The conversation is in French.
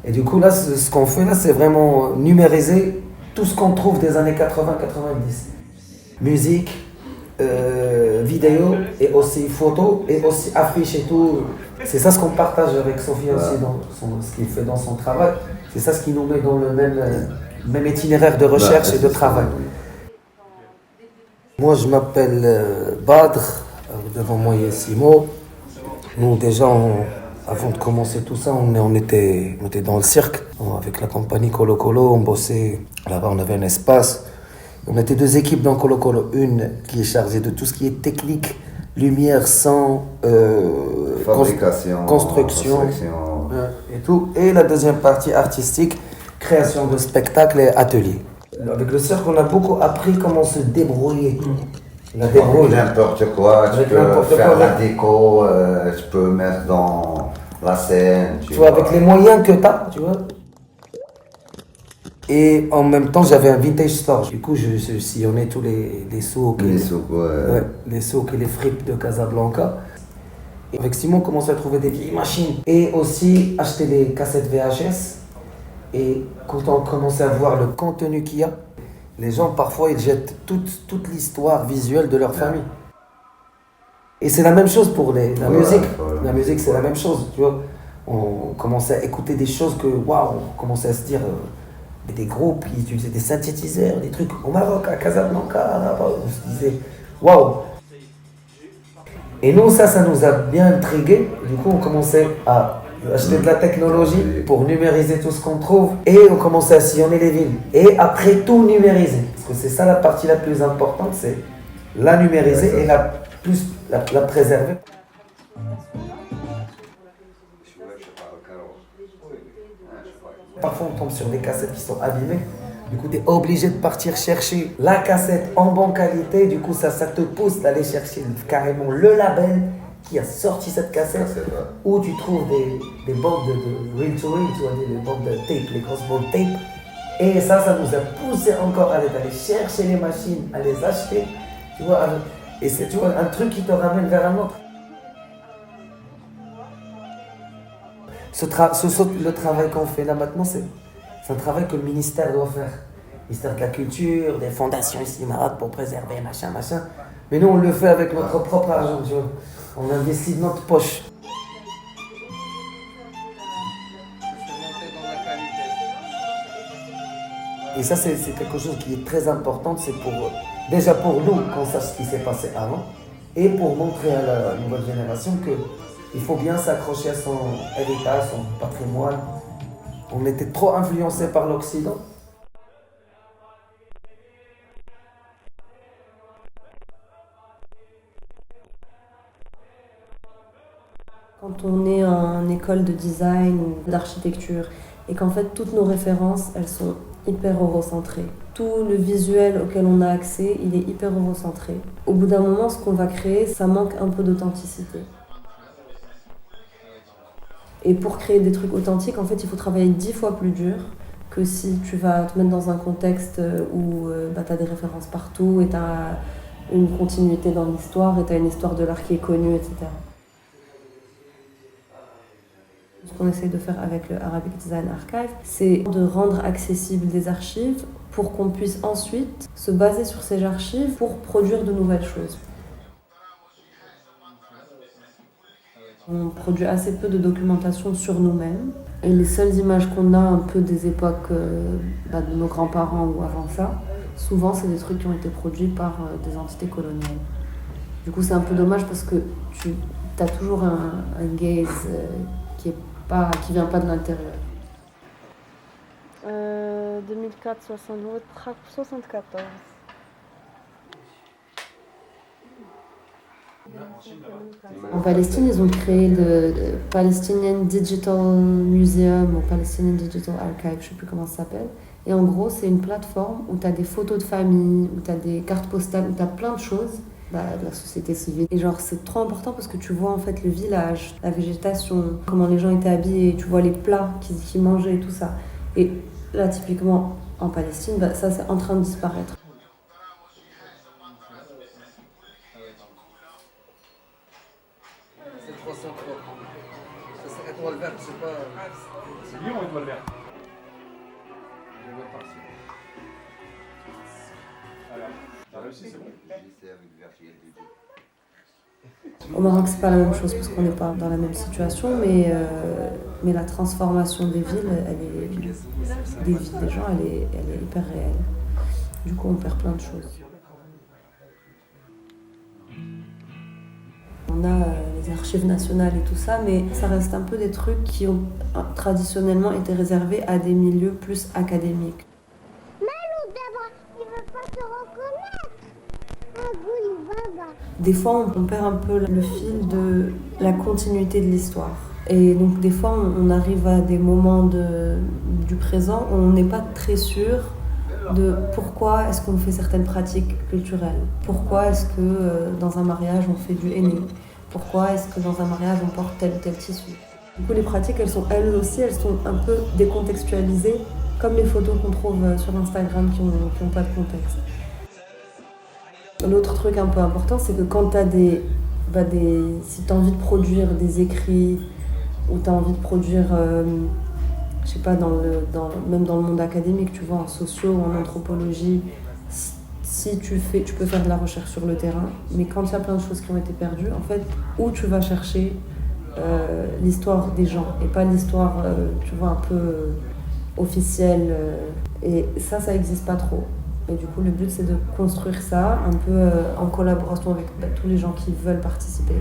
Et du coup, là, ce qu'on fait là, c'est vraiment numériser tout ce qu'on trouve des années 80-90. Musique, vidéo, et aussi photo, et aussi affiches et tout. C'est ça ce qu'on partage avec Sophie aussi, ce qu'il fait dans son travail. C'est ça ce qui nous met dans le même itinéraire de recherche et de travail. Moi, je m'appelle Badr. Devant moi, il y a Simo. Nous, déjà, avant de commencer tout ça, on était dans le cirque. Avec la compagnie Colo Colo, on bossait. Là-bas, on avait un espace. On était deux équipes dans Colo Colo. Une qui est chargée de tout ce qui est technique, lumière, son, fabrication, construction et tout. Et la deuxième partie artistique, création de spectacles et ateliers. Avec le cirque, on a beaucoup appris comment se débrouiller. La débrouille. N'importe quoi, tu Avec peux n'importe faire quoi. la déco, tu peux mettre dans la scène. Tu vois, avec les moyens que tu as, tu vois. Et en même temps, j'avais un vintage store. Du coup, je sillonnais tous les souks. Les souks, Ouais, les souks et les fripes de Casablanca. Et avec Simon, on commençait à trouver des vieilles machines. Et aussi acheter des cassettes VHS. Et quand on commençait à voir le contenu qu'il y a, les gens, parfois, ils jettent toute l'histoire visuelle de leur famille. Et c'est la même chose pour la musique. La musique, c'est la même chose, tu vois. On commençait à écouter des choses que, waouh, on commençait à se dire, des groupes qui utilisaient des synthétiseurs, des trucs au Maroc, à Casablanca, là-bas, on se disait, waouh. Et nous, ça nous a bien intrigués. Du coup, on commençait à acheter de la technologie pour numériser tout ce qu'on trouve. Et on commençait à sillonner les villes. Et après, tout numériser. Parce que c'est ça la partie la plus importante, c'est la numériser et la préserver. Parfois, on tombe sur des cassettes qui sont abîmées. Du coup, tu es obligé de partir chercher la cassette en bonne qualité. Du coup, ça te pousse d'aller chercher carrément le label qui a sorti cette cassette. Où tu trouves des bandes de reel-to-reel, tu vois, des bandes de tape, les grosses bandes tape. Et ça nous a poussé encore à aller chercher les machines, à les acheter. Tu vois, et c'est, tu vois, un truc qui te ramène vers un autre. Le travail qu'on fait là maintenant, c'est un travail que le ministère doit faire. Le ministère de la Culture, des fondations ici Maroc pour préserver, machin. Mais nous, on le fait avec notre propre argent, tu vois. On investit de notre poche. Et ça, c'est quelque chose qui est très important. C'est déjà pour nous qu'on sache ce qui s'est passé avant et pour montrer à la nouvelle génération qu'il faut bien s'accrocher à son héritage, son patrimoine. On était trop influencés par l'Occident. Quand on est en école de design ou d'architecture et qu'en fait toutes nos références, elles sont hyper eurocentrées. Tout le visuel auquel on a accès, il est hyper eurocentré. Au bout d'un moment, ce qu'on va créer, ça manque un peu d'authenticité. Et pour créer des trucs authentiques, en fait, il faut travailler 10 fois plus dur que si tu vas te mettre dans un contexte où tu as des références partout et tu as une continuité dans l'histoire et tu as une histoire de l'art qui est connue, etc. Ce qu'on essaie de faire avec le Arabic Design Archive, c'est de rendre accessibles des archives pour qu'on puisse ensuite se baser sur ces archives pour produire de nouvelles choses. On produit assez peu de documentation sur nous-mêmes. Et les seules images qu'on a un peu des époques de nos grands-parents ou avant ça, souvent c'est des trucs qui ont été produits par des entités coloniales. Du coup c'est un peu dommage parce que tu as toujours un gaze qui vient pas de l'intérieur. 2004, 74. En Palestine, ils ont créé le Palestinian Digital Museum ou Palestinian Digital Archive, je sais plus comment ça s'appelle. Et en gros, c'est une plateforme où tu as des photos de famille, où tu as des cartes postales, où tu as plein de choses de la société civile. Et genre, c'est trop important parce que tu vois en fait le village, la végétation, comment les gens étaient habillés, tu vois les plats qu'ils mangeaient et tout ça. Et là, typiquement, en Palestine, ça c'est en train de disparaître. C'est 303. Ça, étoile verte, c'est pas... C'est lui ou on doit le faire? Je vais partir. Alors, t'as réussi, c'est bon. J'essaie avec Virgile du coup. Au Maroc, c'est pas la même chose parce qu'on n'est pas dans la même situation, mais la transformation des villes, des vies des gens, elle est hyper réelle. Du coup, on perd plein de choses. On a les archives nationales et tout ça, mais ça reste un peu des trucs qui ont traditionnellement été réservés à des milieux plus académiques. Des fois, on perd un peu le fil de la continuité de l'histoire. Et donc, des fois, on arrive à des moments du présent où on n'est pas très sûr de pourquoi est-ce qu'on fait certaines pratiques culturelles. Pourquoi est-ce que dans un mariage, on fait du henné. Pourquoi est-ce que dans un mariage, on porte tel ou tel tissu. Du coup, les pratiques, elles sont un peu décontextualisées, comme les photos qu'on trouve sur Instagram qui n'ont pas de contexte. L'autre truc un peu important, c'est que quand tu as si tu as envie de produire des écrits ou tu as envie de produire, je sais pas, même dans le monde académique, tu vois, en sociaux ou en anthropologie, si tu peux faire de la recherche sur le terrain, mais quand il y a plein de choses qui ont été perdues, en fait, où tu vas chercher l'histoire des gens et pas l'histoire, tu vois, un peu officielle. Et ça n'existe pas trop. Et du coup, le but, c'est de construire ça un peu en collaboration avec tous les gens qui veulent participer.